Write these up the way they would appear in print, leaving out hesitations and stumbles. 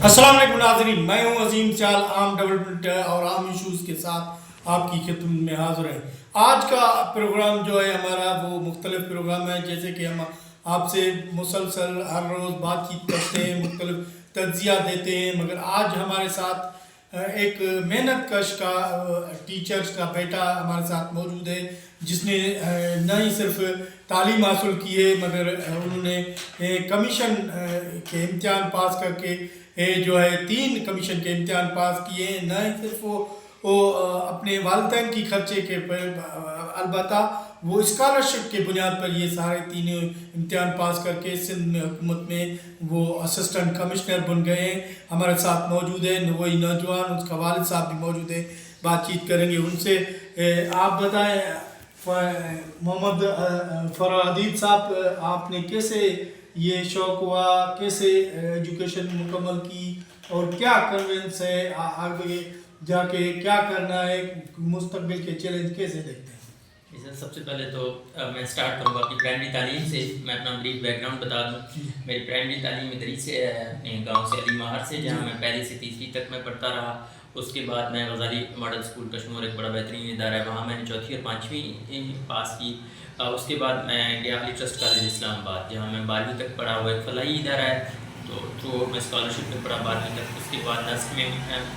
السلام علیکم ناظرین، میں ہوں عظیم چال عام ڈیولپمنٹ اور عام ایشوز کے ساتھ آپ کی خدمت میں حاضر ہیں۔ آج کا پروگرام جو ہے ہمارا وہ مختلف پروگرام ہے، جیسے کہ ہم آپ سے مسلسل ہر روز بات چیت کرتے ہیں، مختلف تجزیہ دیتے ہیں، مگر آج ہمارے ساتھ ایک محنت کش کا ٹیچرز کا بیٹا ہمارے ساتھ موجود ہے، جس نے نہ ہی صرف تعلیم حاصل کی ہے مگر انہوں نے کمیشن کے امتحان پاس کر کے جو ہے 3 کمیشن کے امتحان پاس کیے ہیں۔ نہ ہی صرف وہ اپنے والدین کی خرچے کے البتہ وہ اسکالرشپ کے بنیاد پر یہ سارے 3 امتحان پاس کر کے سندھ میں حکومت میں وہ اسسٹنٹ کمشنر بن گئے ہیں۔ ہمارے ساتھ موجود ہیں وہی نوجوان، اس کا والد صاحب بھی موجود ہیں، بات چیت کریں گے ان سے۔ آپ بتائیں محمد فرحدید صاحب، آپ نے کیسے یہ شوق ہوا، کیسے ایجوکیشن مکمل کی اور کیا کنوینس ہے آگے جا کے کیا کرنا ہے، مستقبل کے چیلنج کیسے دیکھتے ہیں؟ سب سے پہلے تو میں سٹارٹ کروں گا اپنی پرائمری تعلیم سے۔ میں اپنا بریف بیک گراؤنڈ بتا دوں۔ میری پرائمری تعلیم ادھری سے ہے، گاؤں سے علی ماہر سے، جہاں میں پہلی سے تیسری تک میں پڑھتا رہا۔ اس کے بعد میں غزالی ماڈل اسکول کشمور، ایک بڑا بہترین ادارہ ہے، وہاں میں نے 4تھی اور 5ویں پاس کی۔ اس کے بعد میں گیا علی ٹرسٹ کالج اسلام آباد، جہاں میں 12ویں تک پڑھا ہوا، ایک فلاحی ادارہ ہے، تو تھرو میں اسکالرشپ میں پڑھا 12ویں تک۔ اس کے بعد نسک میں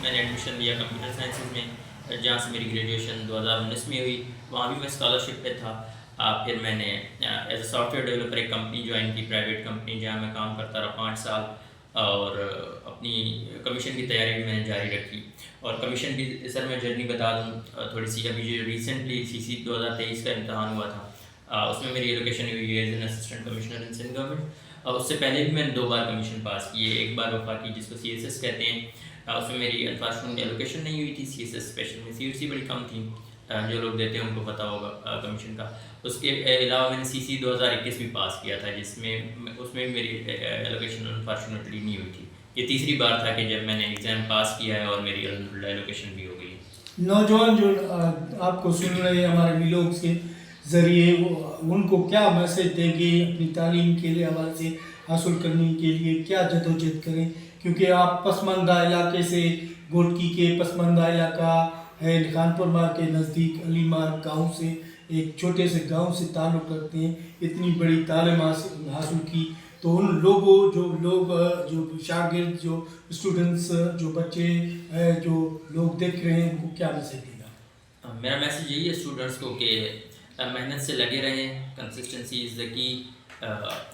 میں نے ایڈمیشن لیا کمپیوٹر سائنسز میں، جہاں سے میری گریجویشن 2019 میں ہوئی، وہاں بھی میں اسکالرشپ پہ تھا۔ پھر میں نے as a soft where developer ایک کمپنی جوائن کی، پرائیویٹ کمپنی، جہاں میں کام کرتا رہا 5 سال، اور اپنی کمیشن کی تیاری بھی میں نے جاری رکھی۔ اور کمیشن کی سر میں جرنی بتا دوں تھوڑی سی، ابھی جو ریسنٹلی CC 2023 کا امتحان ہوا تھا، اس میں میری ایلوکیشن ہوئی ہے as an assistant commissioner in Sindh government. اور اس سے پہلے بھی میں نے 2 بار کمیشن پاس کی ہے، ایک بار وفاقی جس کو CSS کہتے ہیں، اس میں میری انفارچونیٹلی ایلوکیشن نہیں ہوئی تھی، CSS اسپیشل میں CUC بڑی کم تھی، جو لوگ دیتے ہیں ان کو پتہ ہوگا کمیشن کا۔ اس کے علاوہ میں نے CC 2021 بھی پاس کیا تھا، جس میں اس میں میری ایلوکیشن انفارچونیٹلی نہیں ہوئی تھی۔ یہ تیسری بار تھا کہ جب میں نے ایگزام پاس کیا ہے اور میری الحمدللہ ایلوکیشن بھی ہو گئی۔ نوجوان جو آپ کو سن رہے ہیں ہمارے ویلوگ کے ذریعے، ان کو کیا میسج دیں گے اپنی تعلیم کے لیے حوالے سے حاصل کرنے کے لیے کیا جدوجہد کریں؟ کیونکہ آپ پسماندہ علاقے سے، گوٹکی کے پسماندہ علاقہ ہے، خانپور ماہ کے نزدیک علی ماہر گاؤں سے، ایک چھوٹے سے گاؤں سے تعلق رکھتے ہیں، اتنی بڑی تعلیم حاصل کی، تو ان لوگوں جو شاگرد، جو اسٹوڈنٹس، جو بچے، جو لوگ دیکھ رہے ہیں، ان کو کیا میسج دے گا؟ میرا میسج یہی ہے اسٹوڈنٹس کو کہ محنت سے لگے رہیں، کنسسٹنسی از دا کی۔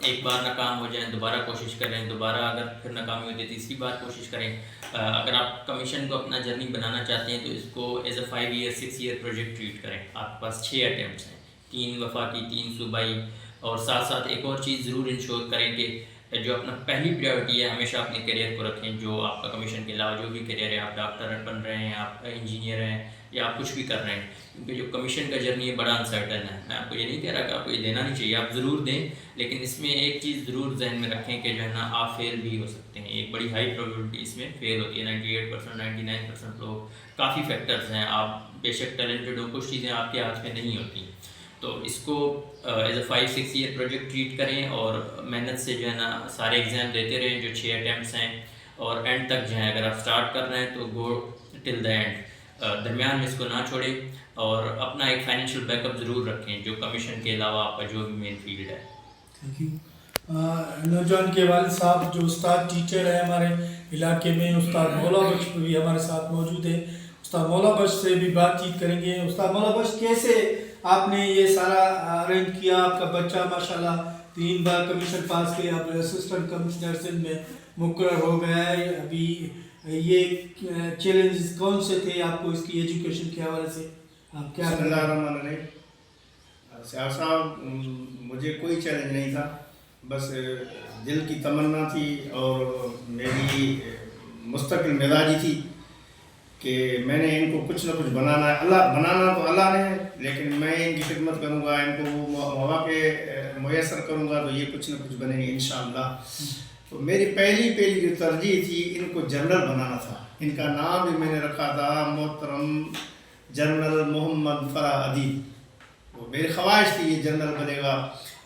ایک بار ناکام ہو جائیں دوبارہ کوشش کریں، دوبارہ اگر پھر ناکامی ہوتی ہے تیسری بار کوشش کریں۔ اگر آپ کمیشن کو اپنا جرنی بنانا چاہتے ہیں تو اس کو as a 5 year 6 year project treat کریں۔ آپ کے پاس 6 اٹیمپٹس ہیں، 3 وفاقی، 3 صوبائی، اور ساتھ ساتھ ایک اور چیز ضرور انشور کریں کہ جو اپنا پہلی پریورٹی ہے، ہمیشہ اپنے کیریئر کو رکھیں۔ جو آپ کا کمیشن کے علاوہ جو بھی کیریئر ہے، آپ ڈاکٹر بن رہے ہیں، آپ انجینئر ہیں، یا آپ کچھ بھی کر رہے ہیں، کیونکہ جو کمیشن کا جرنی ہے بڑا انسرٹن ہے۔ میں آپ کو یہ نہیں کہہ رہا کہ آپ کو یہ دینا نہیں چاہیے، آپ ضرور دیں، لیکن اس میں ایک چیز ضرور ذہن میں رکھیں کہ جو ہے نا آپ فیل بھی ہو سکتے ہیں۔ ایک بڑی ہائی پروبیبلٹی اس میں فیل ہوتی ہے، 98%، 99% لوگ، کافی فیکٹرز ہیں۔ آپ بے شک ٹیلنٹڈ ہو، کچھ چیزیں آپ کے ہاتھ میں نہیں ہوتی، تو اس کو as a 5 6 year project treat کریں، اور محنت سے جو ہے نا سارے ایگزام دیتے رہیں جو 6 اٹیمپٹس ہیں، اور اینڈ تک جو ہے اگر آپ اسٹارٹ کر رہے ہیں تو گو ٹل دا اینڈ، درمیان میں اس کو نہ چھوڑیں، اور اپنا ایک فائنینشیل بیک اپ ضرور رکھیں جو کمیشن کے علاوہ آپ کا جو بھی مین فیلڈ ہے۔ Thank you. نوجوان کے والد صاحب جو استاد ٹیچر ہے ہمارے علاقے میں، استاد مولا بخش بھی ہمارے ساتھ موجود ہے، استاد مولا بخش سے بھی بات چیت کریں گے۔ استاد مولا بخش، کیسے آپ نے یہ سارا ارینج کیا؟ آپ کا بچہ ماشاءاللہ 3 بار کمیشن پاس کیا، اب اسسٹنٹ کمشنر سندھ میں مقرر ہو گیا ہے۔ ابھی یہ چیلنجز کون سے تھے آپ کو اس کی ایجوکیشن کے حوالے سے؟ آپ کیا؟ بسم اللہ الرحمن الرحیم۔ سیاح صاحب، مجھے کوئی چیلنج نہیں تھا، بس دل کی تمنا تھی اور میری مستقل مزاجی تھی کہ میں نے ان کو کچھ نہ کچھ بنانا ہے۔ اللہ بنانا تو اللہ نے ہے، لیکن میں ان کی خدمت کروں گا، ان کو وہ مواقع میسر کروں گا تو یہ کچھ نہ کچھ بنے گے انشاءاللہ۔ تو میری پہلی جو ترجیح تھی، ان کو جنرل بنانا تھا۔ ان کا نام بھی میں نے رکھا تھا محترم جنرل محمد فرحدید۔ وہ میری خواہش تھی یہ جنرل بنے گا،